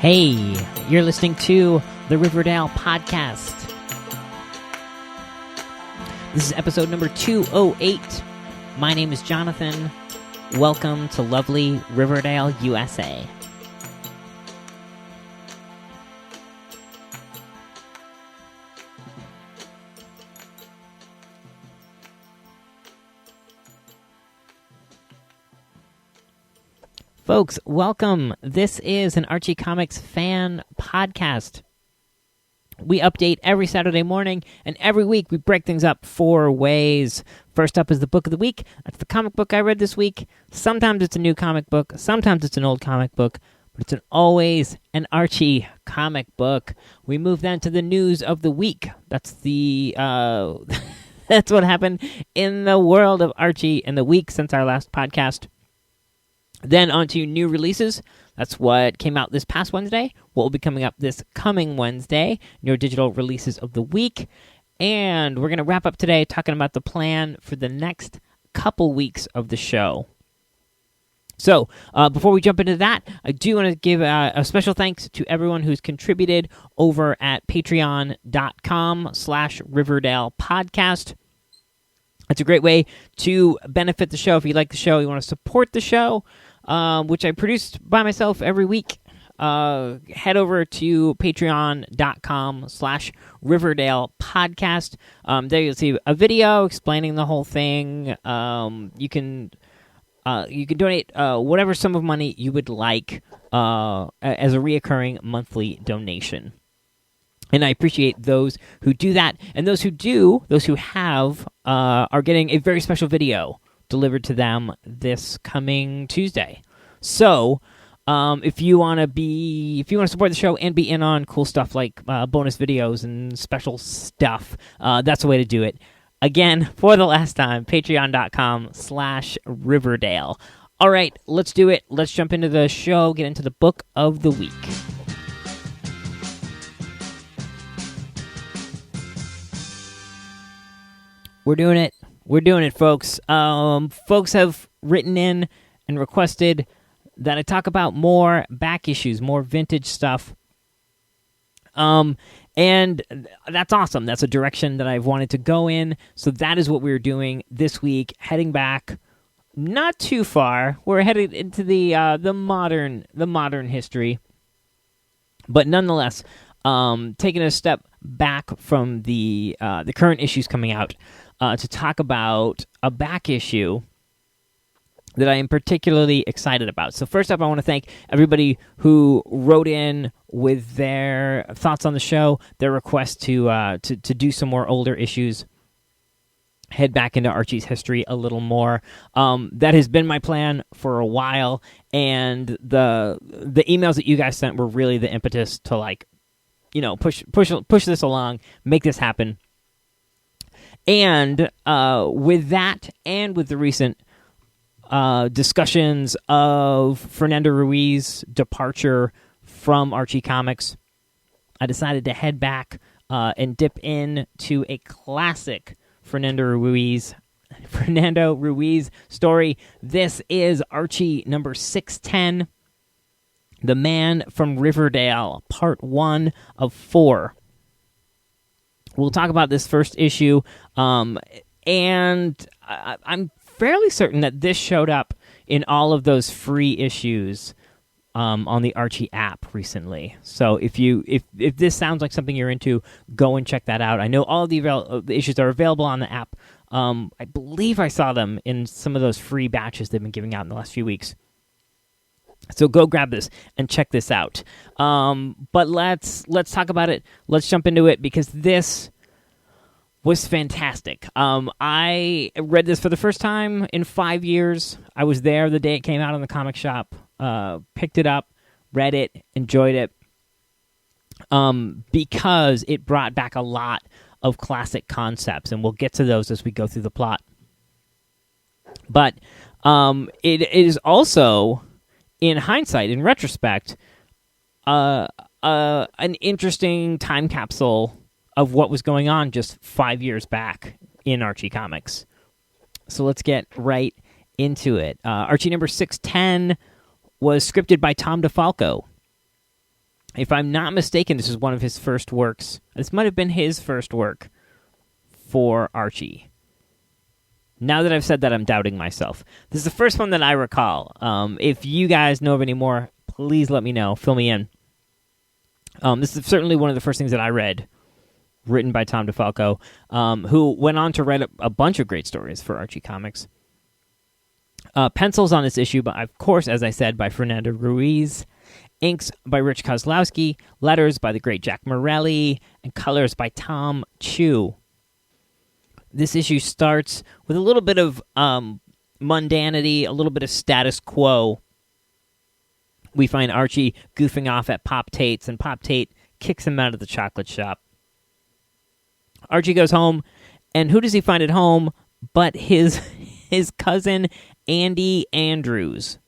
Hey, you're listening to the Riverdale podcast. This is episode number 208. My name is Jonathan. Welcome to lovely Riverdale, USA. Folks, welcome. This is an Archie Comics fan podcast. We update every Saturday morning, and every week we break things up 4 ways. First up is the book of the week. That's the comic book I read this week. Sometimes it's a new comic book. Sometimes it's an old comic book. But it's always an Archie comic book. We move then to the news of the week. That's that's what happened in the world of Archie in the week since our last podcast. Then on to new releases. That's what came out this past Wednesday, what will be coming up this coming Wednesday, your digital releases of the week. And we're going to wrap up today talking about the plan for the next couple weeks of the show. So, before we jump into that, I do want to give a special thanks to everyone who's contributed over at patreon.com/Riverdale podcast. It's a great way to benefit the show. If you like the show, you want to support the show, which I produced by myself every week, head over to patreon.com/Riverdale podcast. There you'll see a video explaining the whole thing. You can donate whatever sum of money you would like as a reoccurring monthly donation. And I appreciate those who do that. And those who have, are getting a very special video delivered to them this coming Tuesday. So, if you want to support the show and be in on cool stuff like bonus videos and special stuff, that's the way to do it. Again, for the last time, patreon.com/Riverdale. All right, let's do it. Let's jump into the show, get into the book of the week. We're doing it. We're doing it, folks. Folks have written in and requested that I talk about more back issues, more vintage stuff. And that's awesome. That's a direction that I've wanted to go in. So that is what we're doing this week, heading back not too far. We're headed into the modern history. But nonetheless, taking a step back from the current issues coming out, to talk about a back issue that I am particularly excited about. So first up, I want to thank everybody who wrote in with their thoughts on the show, their request to do some more older issues, head back into Archie's history a little more. That has been my plan for a while, and the emails that you guys sent were really the impetus to push this along, make this happen. And with that, and with the recent discussions of Fernando Ruiz's departure from Archie Comics, I decided to head back and dip into a classic Fernando Ruiz story. This is Archie number 610, The Man from Riverdale, part 1 of 4. We'll talk about this first issue, and I'm fairly certain that this showed up in all of those free issues on the Archie app recently. So if this sounds like something you're into, go and check that out. I know all of the issues are available on the app. I believe I saw them in some of those free batches they've been giving out in the last few weeks. So go grab this and check this out. But let's talk about it. Let's jump into it because this was fantastic. I read this for the first time in 5 years. I was there the day it came out in the comic shop. Picked it up, read it, enjoyed it. Because it brought back a lot of classic concepts, and we'll get to those as we go through the plot. But it is also, in hindsight, in retrospect, an interesting time capsule of what was going on just 5 years back in Archie Comics. So let's get right into it. Archie number 610 was scripted by Tom DeFalco. If I'm not mistaken, this is one of his first works. This might have been his first work for Archie. Now that I've said that, I'm doubting myself. This is the first one that I recall. If you guys know of any more, please let me know. Fill me in. This is certainly one of the first things that I read, written by Tom DeFalco, who went on to write a bunch of great stories for Archie Comics. Pencils on this issue, but of course, as I said, by Fernando Ruiz. Inks by Rich Kozlowski. Letters by the great Jack Morelli. And colors by Tom Chu. This issue starts with a little bit of mundanity, a little bit of status quo. We find Archie goofing off at Pop Tate's, and Pop Tate kicks him out of the chocolate shop. Archie goes home, and who does he find at home but his cousin, Andy Andrews.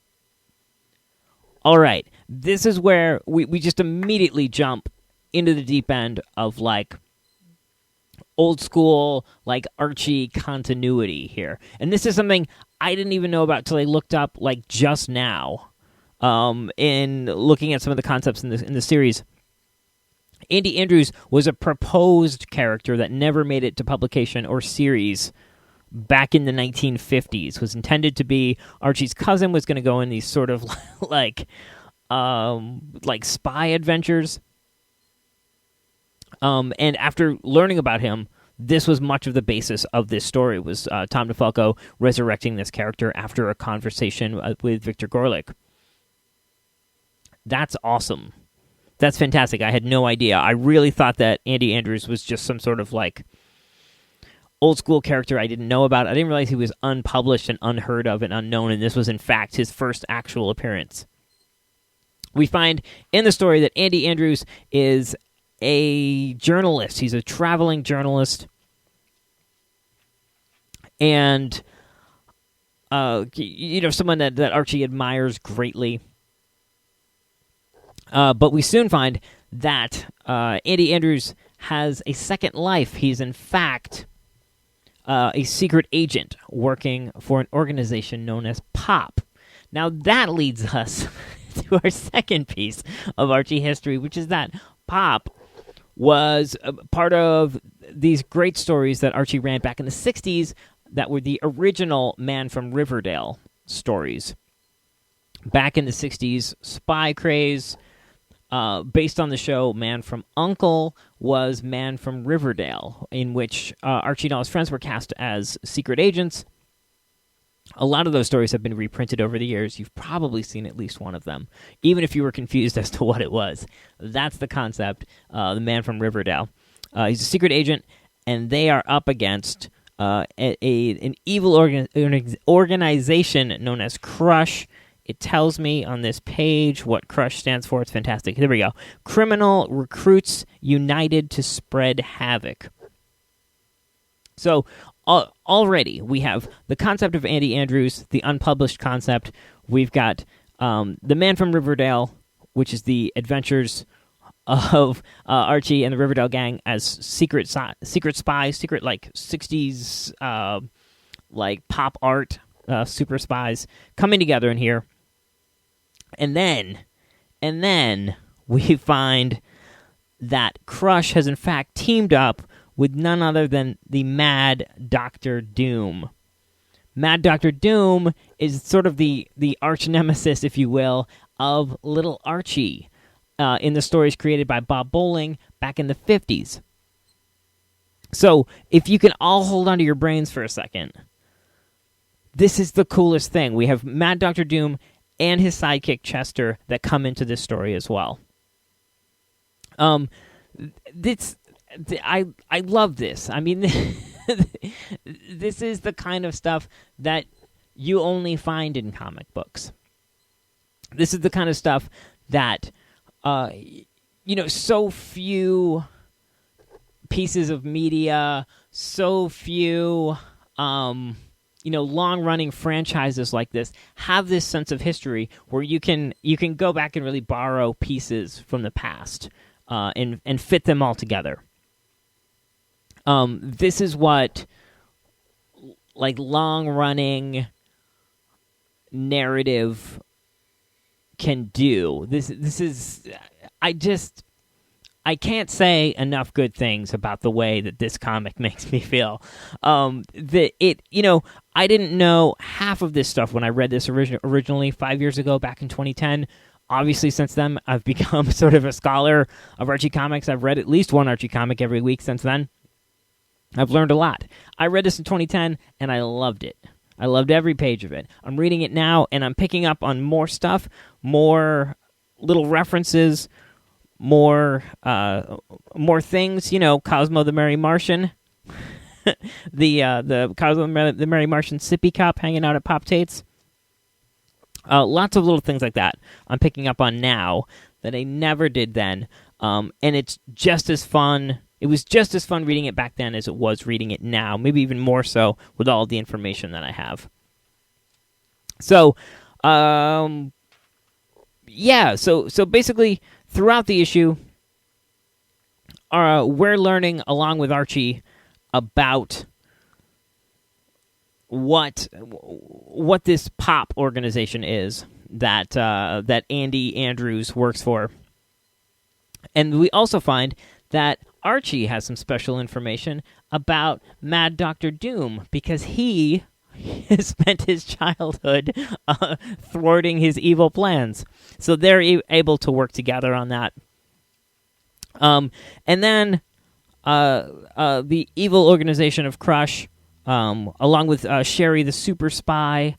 All right, this is where we just immediately jump into the deep end of, like, old school, like, Archie continuity here. And this is something I didn't even know about till I looked up, like, just now, in looking at some of the concepts in the series. Andy Andrews was a proposed character that never made it to publication or series back in the 1950s. Was intended to be Archie's cousin, was going to go in these sort of like spy adventures. And after learning about him, this was much of the basis of this story, was Tom DeFalco resurrecting this character after a conversation with Victor Gorlick. That's awesome. That's fantastic. I had no idea. I really thought that Andy Andrews was just some sort of, like, old school character I didn't know about. I didn't realize he was unpublished and unheard of and unknown, and this was, in fact, his first actual appearance. We find in the story that Andy Andrews is a journalist. He's a traveling journalist. And, someone that Archie admires greatly. But we soon find that Andy Andrews has a second life. He's, in fact, a secret agent working for an organization known as POP. Now, that leads us to our second piece of Archie history, which is that POP was part of these great stories that Archie ran back in the 60s that were the original Man from Riverdale stories. Back in the 60s, spy craze, based on the show Man from U.N.C.L.E., was Man from Riverdale, in which Archie and all his friends were cast as secret agents. A lot of those stories have been reprinted over the years. You've probably seen at least one of them, even if you were confused as to what it was. That's the concept, the Man from Riverdale. He's a secret agent, and they are up against an evil organization known as Crush. It tells me on this page what Crush stands for. It's fantastic. Here we go. Criminal Recruits United to Spread Havoc. So already we have the concept of Andy Andrews, the unpublished concept. We've got the Man from Riverdale, which is the adventures of Archie and the Riverdale gang as secret spies, secret, like, 60s like pop art super spies coming together in here. And then we find that Crush has in fact teamed up with none other than the Mad Dr. Doom. Mad Dr. Doom is sort of the arch nemesis, if you will, of Little Archie in the stories created by Bob Bowling back in the 50s. So, if you can all hold onto your brains for a second, this is the coolest thing. We have Mad Dr. Doom and his sidekick Chester that come into this story as well. I love this. I mean, this is the kind of stuff that you only find in comic books. This is the kind of stuff that, so few pieces of media, so few, long-running franchises like this have this sense of history where you can go back and really borrow pieces from the past and fit them all together. This is what, like, long-running narrative can do. This is I can't say enough good things about the way that this comic makes me feel. I didn't know half of this stuff when I read this originally 5 years ago, back in 2010. Obviously, since then, I've become sort of a scholar of Archie comics. I've read at least one Archie comic every week since then. I've learned a lot. I read this in 2010, and I loved it. I loved every page of it. I'm reading it now, and I'm picking up on more stuff, more little references, more things. Cosmo the Merry Martian, the Cosmo the Merry Martian sippy cup hanging out at Pop Tate's. Lots of little things like that I'm picking up on now that I never did then, and it's just as fun. It was just as fun reading it back then as it was reading it now, maybe even more so with all the information that I have. So, so basically, throughout the issue, we're learning, along with Archie, about what this pop organization is that Andy Andrews works for. And we also find that Archie has some special information about Mad Dr. Doom, because he has spent his childhood thwarting his evil plans. So they're able to work together on that. And then the evil organization of Crush, along with Sherry the super spy,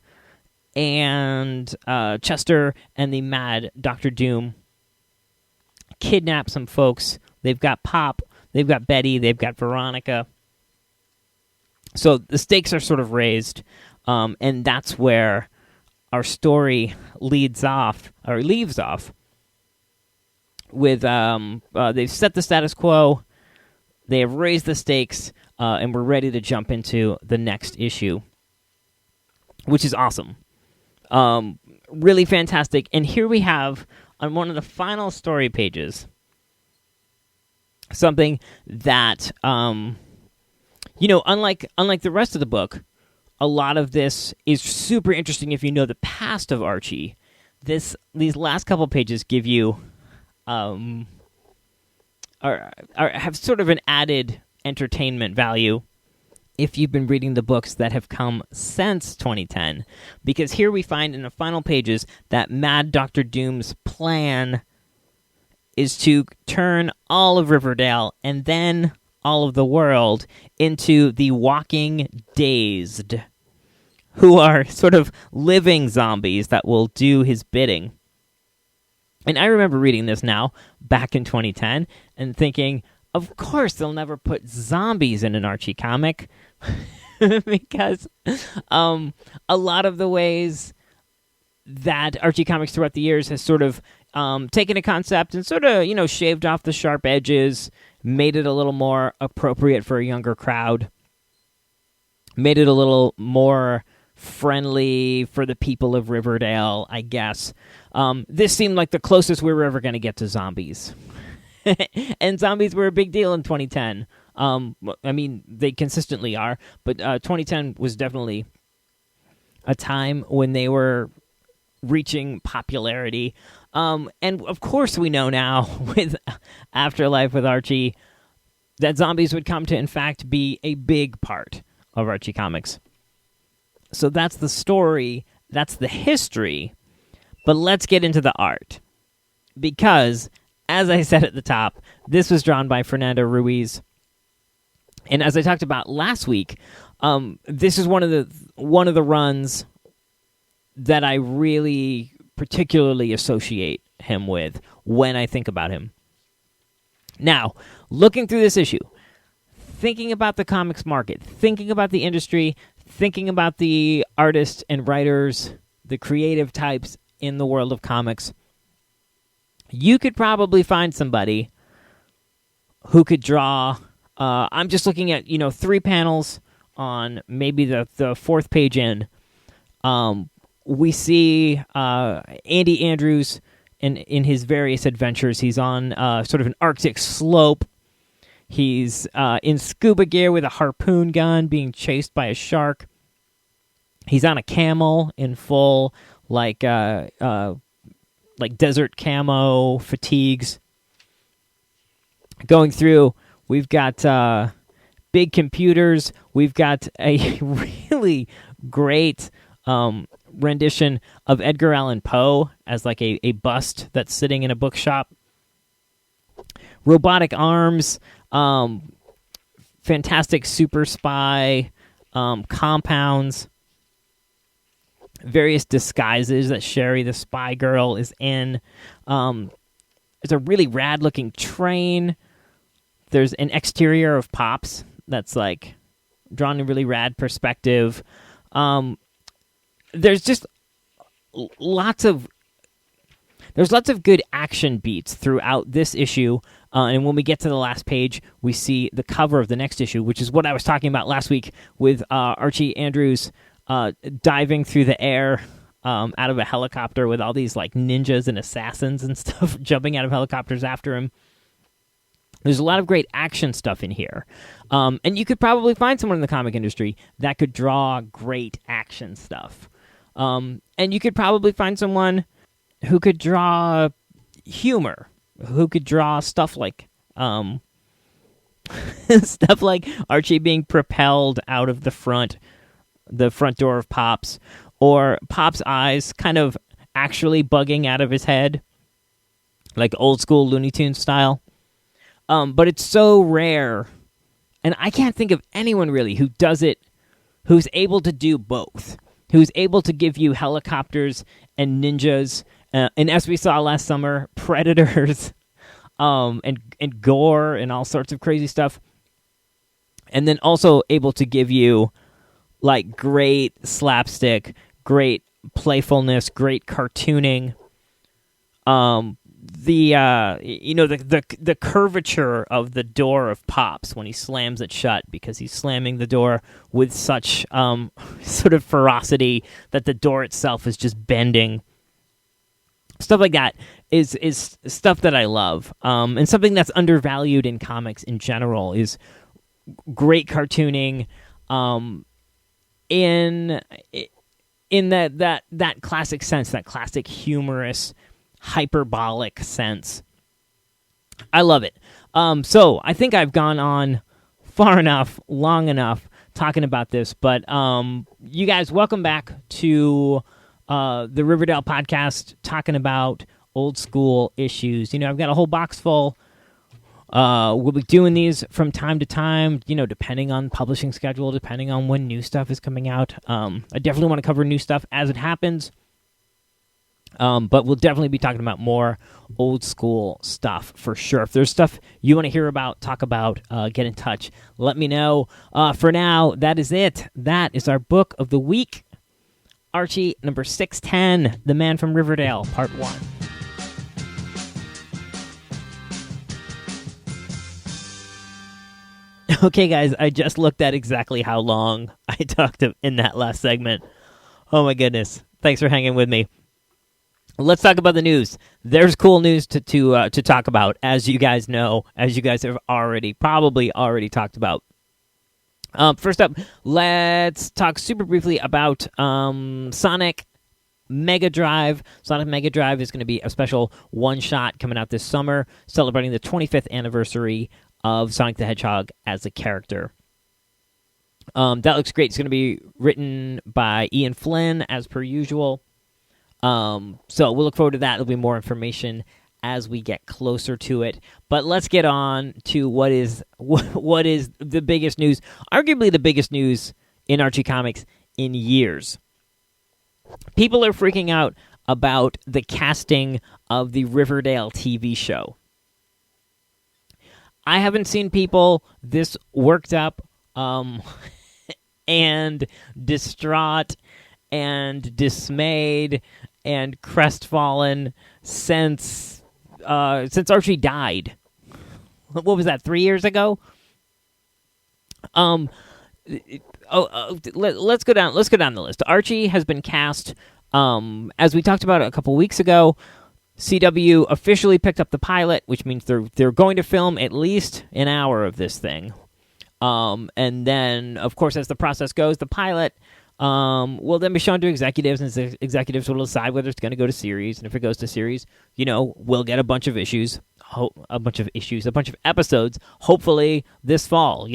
and Chester and the Mad Dr. Doom, kidnap some folks. They've got Pop, they've got Betty, they've got Veronica. So the stakes are sort of raised, and that's where our story leaves off, with they've set the status quo, they have raised the stakes, and we're ready to jump into the next issue, which is awesome. Really fantastic. And here we have, on one of the final story pages, something that, unlike the rest of the book, a lot of this is super interesting if you know the past of Archie. These last couple pages give you, have sort of an added entertainment value if you've been reading the books that have come since 2010, because here we find in the final pages that Mad Dr. Doom's plan is to turn all of Riverdale and then all of the world into the Walking Dazed, who are sort of living zombies that will do his bidding. And I remember reading this now, back in 2010, and thinking, of course they'll never put zombies in an Archie comic, because a lot of the ways that Archie comics throughout the years has sort of taken a concept and sort of, shaved off the sharp edges, made it a little more appropriate for a younger crowd, made it a little more friendly for the people of Riverdale, I guess. This seemed like the closest we were ever going to get to zombies. And zombies were a big deal in 2010. I mean, they consistently are, but 2010 was definitely a time when they were reaching popularity. And of course we know now, with Afterlife with Archie, that zombies would come to, in fact, be a big part of Archie comics. So that's the story, that's the history, but let's get into the art. Because, as I said at the top, this was drawn by Fernando Ruiz. And as I talked about last week, this is one of the runs that I really particularly associate him with when I think about him. Now, looking through this issue, thinking about the comics market, thinking about the industry, thinking about the artists and writers, the creative types in the world of comics, you could probably find somebody who could draw. I'm just looking at 3 panels on maybe the fourth page in. We see Andy Andrews in his various adventures. He's on sort of an Arctic slope. He's in scuba gear with a harpoon gun being chased by a shark. He's on a camel in full, like desert camo fatigues. Going through, we've got big computers. We've got a really great rendition of Edgar Allan Poe as like a bust that's sitting in a bookshop. Robotic arms, fantastic super spy compounds, various disguises that Sherry the spy girl is in. There's a really rad looking train. There's an exterior of Pops that's like drawn in really rad perspective. There's just lots of good action beats throughout this issue. And when we get to the last page, we see the cover of the next issue, which is what I was talking about last week with Archie Andrews diving through the air out of a helicopter with all these like ninjas and assassins and stuff jumping out of helicopters after him. There's a lot of great action stuff in here. And you could probably find someone in the comic industry that could draw great action stuff. And you could probably find someone who could draw humor, who could draw stuff like stuff like Archie being propelled out of the front door of Pops, or Pop's eyes kind of actually bugging out of his head, like old school Looney Tunes style. But it's so rare, and I can't think of anyone really who does it, who's able to do both, who's able to give you helicopters and ninjas, and as we saw last summer, predators, and gore and all sorts of crazy stuff, and then also able to give you like great slapstick, great playfulness, great cartooning. The curvature of the door of Pops when he slams it shut, because he's slamming the door with such sort of ferocity that the door itself is just bending. Stuff like that is stuff that I love, and something that's undervalued in comics in general is great cartooning, in that classic sense, that classic humorous, hyperbolic sense. I love it. So I think I've gone on far enough, long enough talking about this, but you guys, welcome back to the Riverdale podcast, talking about old school issues. You know, I've got a whole box full. We'll be doing these from time to time, you know, depending on publishing schedule, depending on when new stuff is coming out. I definitely want to cover new stuff as it happens. But we'll definitely be talking about more old school stuff for sure. If there's stuff you want to hear about, talk about, get in touch. Let me know. For now, that is it. That is our book of the week. Archie, number 610, The Man from Riverdale, Part 1. Okay, guys, I just looked at exactly how long I talked in that last segment. Oh, my goodness. Thanks for hanging with me. Let's talk about the news. There's cool news to talk about, as you guys know, as you guys have probably already talked about. First up, let's talk super briefly about Sonic Mega Drive. Sonic Mega Drive is going to be a special one-shot coming out this summer, celebrating the 25th anniversary of Sonic the Hedgehog as a character. That looks great. It's going to be written by Ian Flynn, as per usual. So we'll look forward to that. There'll be more information as we get closer to it. But let's get on to what is the biggest news, arguably the biggest news in Archie Comics in years. People are freaking out about the casting of the Riverdale TV show. I haven't seen people this worked up and distraught and dismayed and crestfallen since Archie died. What was that, 3 years ago? Let's go down the list. Archie has been cast, as we talked about a couple weeks ago. CW officially picked up the pilot, which means they're going to film at least an hour of this thing. And then, of course, as the process goes, the pilot will then be shown to executives, and the executives will decide whether it's going to go to series. And if it goes to series, we'll get a bunch of episodes, hopefully this fall.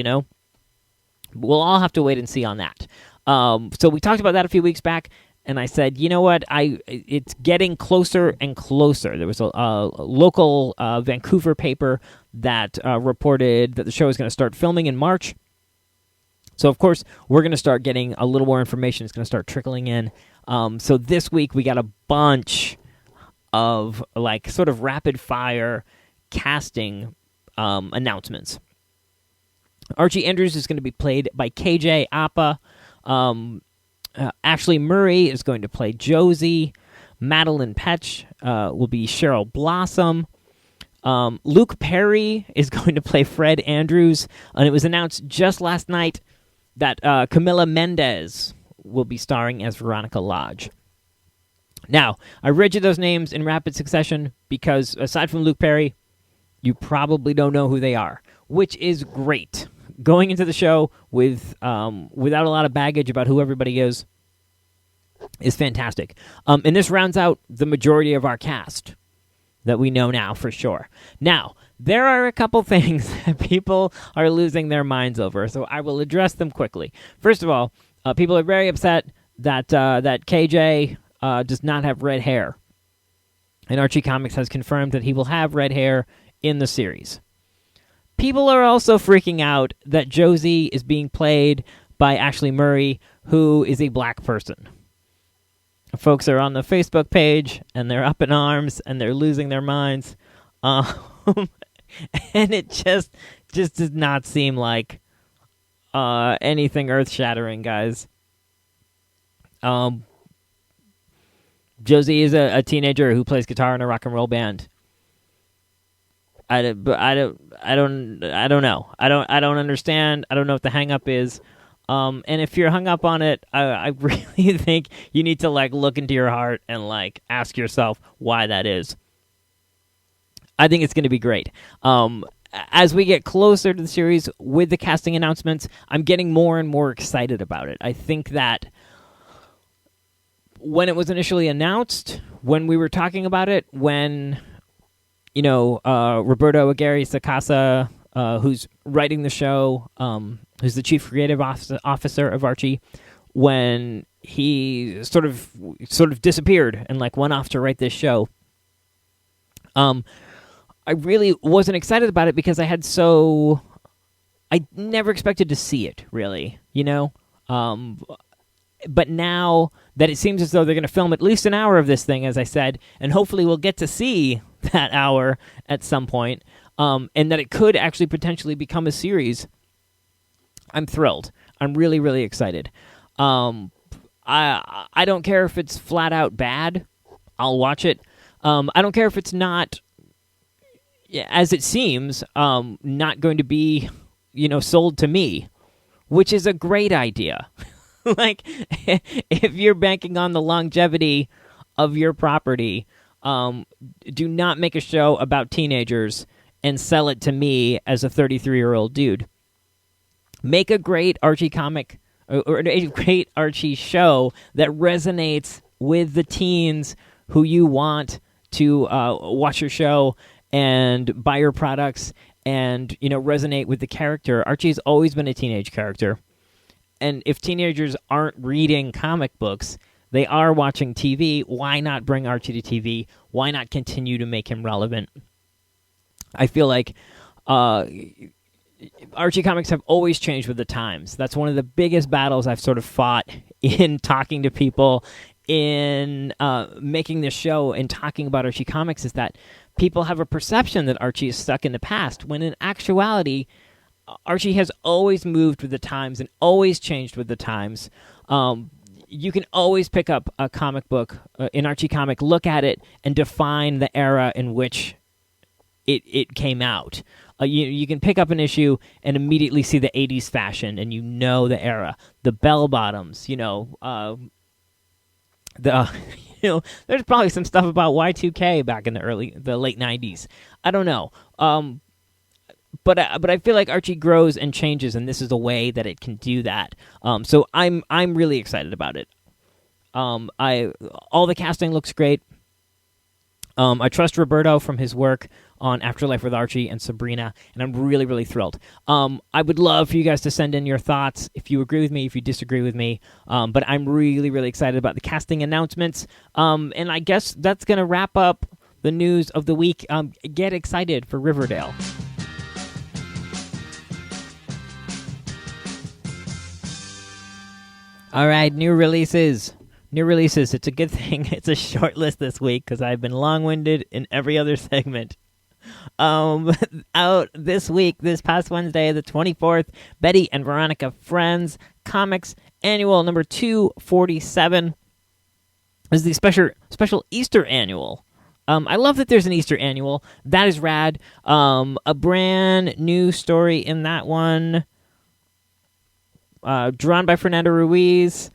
We'll all have to wait and see on that. So we talked about that a few weeks back, and I said, you know what, it's getting closer and closer. There was a local Vancouver paper that reported that the show is going to start filming in March. So, of course, we're going to start getting a little more information. It's going to start trickling in. So this week we got a bunch of, sort of rapid-fire casting announcements. Archie Andrews is going to be played by KJ Apa. Ashley Murray is going to play Josie. Madeline Petch will be Cheryl Blossom. Luke Perry is going to play Fred Andrews. And it was announced just last night that Camila Mendez will be starring as Veronica Lodge. Now, I read you those names in rapid succession because, aside from Luke Perry, you probably don't know who they are, which is great. Going into the show without a lot of baggage about who everybody is fantastic. And this rounds out the majority of our cast that we know now for sure. Now, there are a couple things that people are losing their minds over, so I will address them quickly. First of all, people are very upset that KJ does not have red hair. And Archie Comics has confirmed that he will have red hair in the series. People are also freaking out that Josie is being played by Ashley Murray, who is a black person. Folks are on the Facebook page, and they're up in arms, and they're losing their minds. And it just does not seem like anything earth-shattering, guys. Josie is a teenager who plays guitar in a rock and roll band. I don't know. I don't understand. I don't know what the hang-up is. And if you're hung up on it, I really think you need to look into your heart and ask yourself why that is. I think it's going to be great. As we get closer to the series with the casting announcements, I'm getting more and more excited about it. I think that when it was initially announced, when we were talking about it, when Roberto Aguirre Sacasa, who's writing the show, who's the chief creative officer of Archie, when he sort of disappeared and went off to write this show, I really wasn't excited about it because I never expected to see it, really, but now that it seems as though they're going to film at least an hour of this thing, as I said, and hopefully we'll get to see that hour at some point, and that it could actually potentially become a series, I'm thrilled. I'm really, really excited. I don't care if it's flat out bad. I'll watch it. I don't care if it's not, as it seems, not going to be, sold to me, which is a great idea. If you're banking on the longevity of your property, do not make a show about teenagers and sell it to me as a 33-year-old dude. Make a great Archie comic or a great Archie show that resonates with the teens who you want to watch your show and buy your products and resonate with the character. Archie's always been a teenage character. And if teenagers aren't reading comic books, they are watching TV. Why not bring Archie to TV? Why not continue to make him relevant? I feel like Archie comics have always changed with the times. That's one of the biggest battles I've sort of fought in talking to people, in making this show and talking about Archie comics, is that people have a perception that Archie is stuck in the past, when in actuality, Archie has always moved with the times and always changed with the times. You can always pick up a comic book, an Archie comic, look at it, and define the era in which it came out. You can pick up an issue and immediately see the 80s fashion, and the era. The bell-bottoms, there's probably some stuff about Y2K back in the late 90s. I don't know. but I feel like Archie grows and changes, and this is a way that it can do that. So I'm really excited about it. All the casting looks great. I trust Roberto from his work on Afterlife with Archie and Sabrina, and I'm really, really thrilled. I would love for you guys to send in your thoughts, if you agree with me, if you disagree with me, but I'm really, really excited about the casting announcements, and I guess that's going to wrap up the news of the week. Get excited for Riverdale. All right, new releases. It's a good thing it's a short list this week because I've been long-winded in every other segment. Out this week, this past Wednesday, the 24th, Betty and Veronica Friends Comics Annual number 247 is the special Easter Annual. I love that there's an Easter Annual. That is rad. A brand new story in that one, drawn by Fernando Ruiz.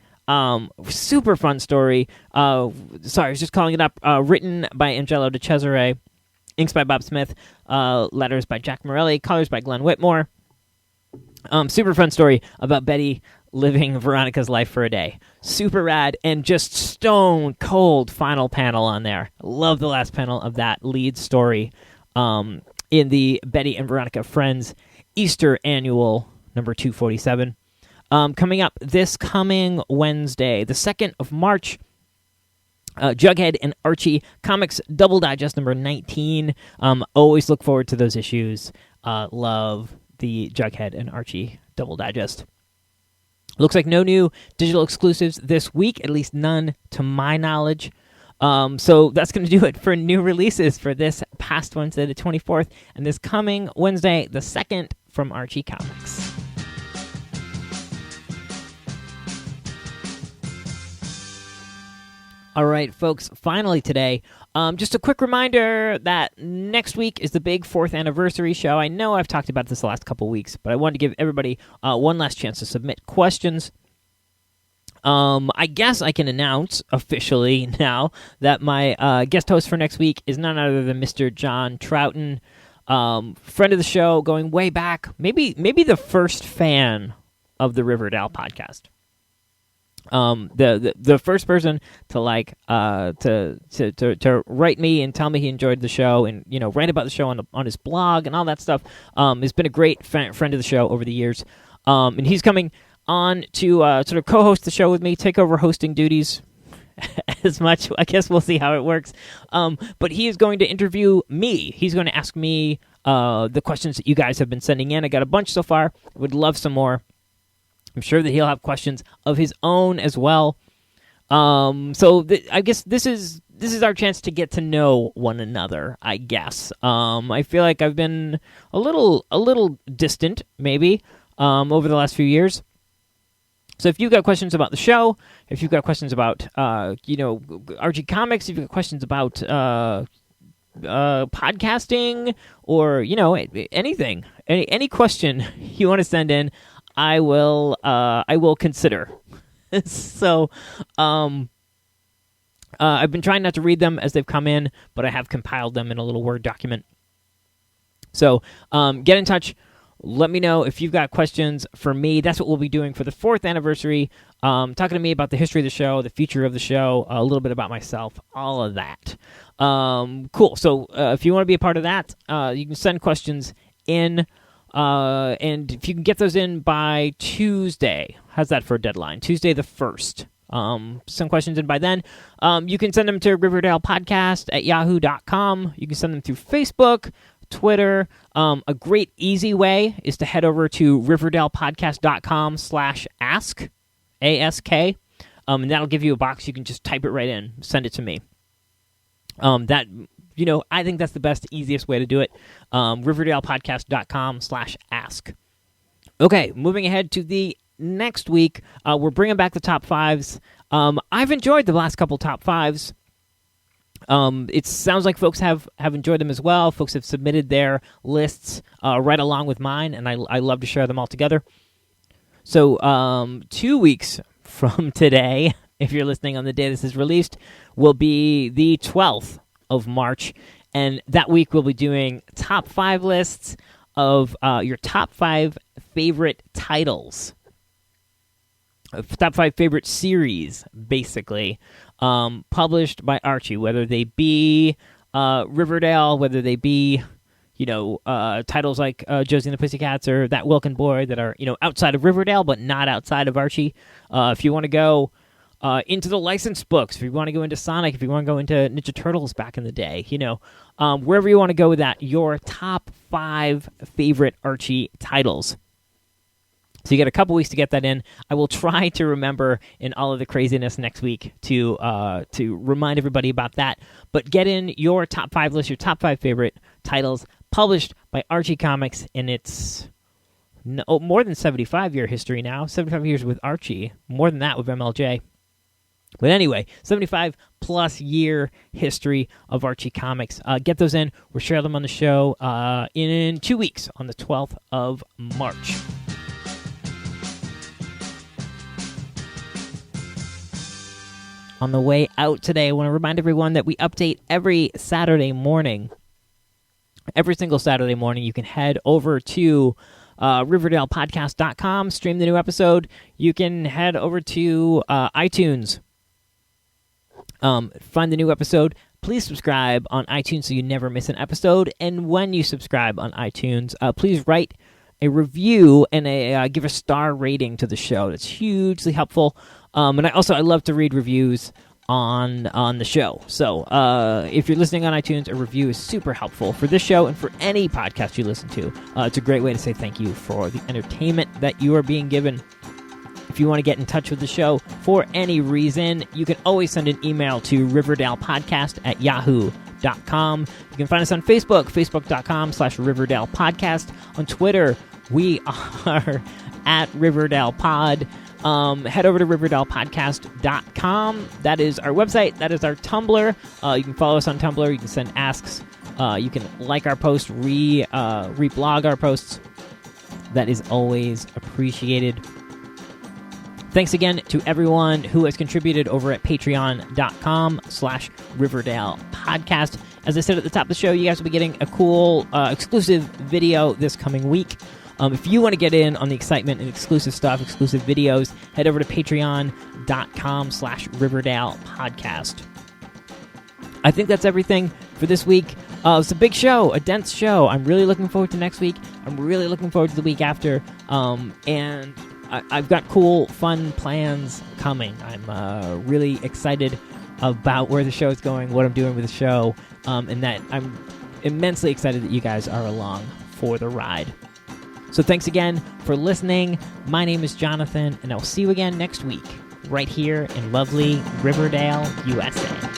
Super fun story. Sorry, I was just calling it up. Written by Angelo De Cesare, inks by Bob Smith, letters by Jack Morelli, colors by Glenn Whitmore. Super fun story about Betty living Veronica's life for a day. Super rad, and just stone cold final panel on there. Love the last panel of that lead story in the Betty and Veronica Friends Easter Annual number 247. Coming up this coming Wednesday, the 2nd of March, Jughead and Archie Comics Double Digest number 19. Always look forward to those issues. Love the Jughead and Archie Double Digest. Looks like no new digital exclusives this week, at least none to my knowledge. So that's going to do it for new releases for this past Wednesday, the 24th, and this coming Wednesday, the 2nd, from Archie Comics. All right, folks, finally today, just a quick reminder that next week is the big 4th anniversary show. I know I've talked about this the last couple weeks, but I wanted to give everybody one last chance to submit questions. I guess I can announce officially now that my guest host for next week is none other than Mr. John Troughton, friend of the show, going way back, maybe the first fan of the Riverdale podcast. The first person to to write me and tell me he enjoyed the show and write about the show on his blog and all that stuff has been a great friend of the show over the years, and he's coming on to sort of co-host the show with me, take over hosting duties as much. I guess we'll see how it works, but he is going to interview me. He's going to ask me the questions that you guys have been sending in. I got a bunch so far. Would love some more. I'm sure that he'll have questions of his own as well. So I guess this is our chance to get to know one another, I guess. I feel like I've been a little distant, maybe, over the last few years. So if you've got questions about the show, if you've got questions about Archie Comics, if you've got questions about podcasting, or anything, any question you want to send in, I will consider. So, I've been trying not to read them as they've come in, but I have compiled them in a little Word document. So, get in touch. Let me know if you've got questions for me. That's what we'll be doing for the 4th anniversary. Talking to me about the history of the show, the future of the show, a little bit about myself, all of that. Cool. So, if you want to be a part of that, you can send questions in. And if you can get those in by Tuesday, how's that for a deadline? Tuesday the 1st. Some questions in by then. You can send them to RiverdalePodcast@yahoo.com. You can send them through Facebook, Twitter. A great easy way is to head over to RiverdalePodcast.com/ask, ASK. And that'll give you a box. You can just type it right in, send it to me. I think that's the best, easiest way to do it. RiverdalePodcast.com/ask. Okay, moving ahead to the next week, we're bringing back the top 5s. I've enjoyed the last couple top 5s. It sounds like folks have enjoyed them as well. Folks have submitted their lists right along with mine, and I love to share them all together. So 2 weeks from today, if you're listening on the day this is released, will be the 12th of March, and that week we'll be doing top 5 lists of your top 5 favorite titles. Top 5 favorite series, basically, published by Archie, whether they be Riverdale, whether they be, titles like Josie and the Pussycats or That Wilkin Boy that are, outside of Riverdale, but not outside of Archie. If you want to go into the licensed books, if you want to go into Sonic, if you want to go into Ninja Turtles back in the day, wherever you want to go with that, your top 5 favorite Archie titles. So you got a couple weeks to get that in. I will try to remember in all of the craziness next week to remind everybody about that. But get in your top 5 list, your top 5 favorite titles published by Archie Comics in its more than 75-year history now. 75 years with Archie. More than that with MLJ. But anyway, 75-plus year history of Archie Comics. Get those in. We'll share them on the show in 2 weeks on the 12th of March. On the way out today, I want to remind everyone that we update every Saturday morning. Every single Saturday morning, you can head over to RiverdalePodcast.com, stream the new episode. You can head over to iTunes, find the new episode. Please subscribe on iTunes so you never miss an episode. And when you subscribe on iTunes, please write a review and give a star rating to the show. That's hugely helpful. And I love to read reviews on the show. So if you're listening on iTunes, a review is super helpful for this show and for any podcast you listen to. It's a great way to say thank you for the entertainment that you are being given. If you want to get in touch with the show for any reason, you can always send an email to riverdalePodcast@yahoo.com. You can find us on Facebook, facebook.com/RiverdalePodcast. On Twitter, we are at RiverdalePod. Head over to RiverdalePodcast.com. That is our website. That is our Tumblr. You can follow us on Tumblr. You can send asks. You can like our posts, reblog our posts. That is always appreciated. Thanks again to everyone who has contributed over at patreon.com/Riverdale Podcast. As I said at the top of the show, you guys will be getting a cool exclusive video this coming week. If you want to get in on the excitement and exclusive stuff, exclusive videos, head over to patreon.com/Riverdale Podcast. I think that's everything for this week. It's a big show, a dense show. I'm really looking forward to next week. I'm really looking forward to the week after. And I've got cool, fun plans coming. I'm really excited about where the show is going, what I'm doing with the show, and that I'm immensely excited that you guys are along for the ride. So thanks again for listening. My name is Jonathan, and I'll see you again next week, right here in lovely Riverdale, USA.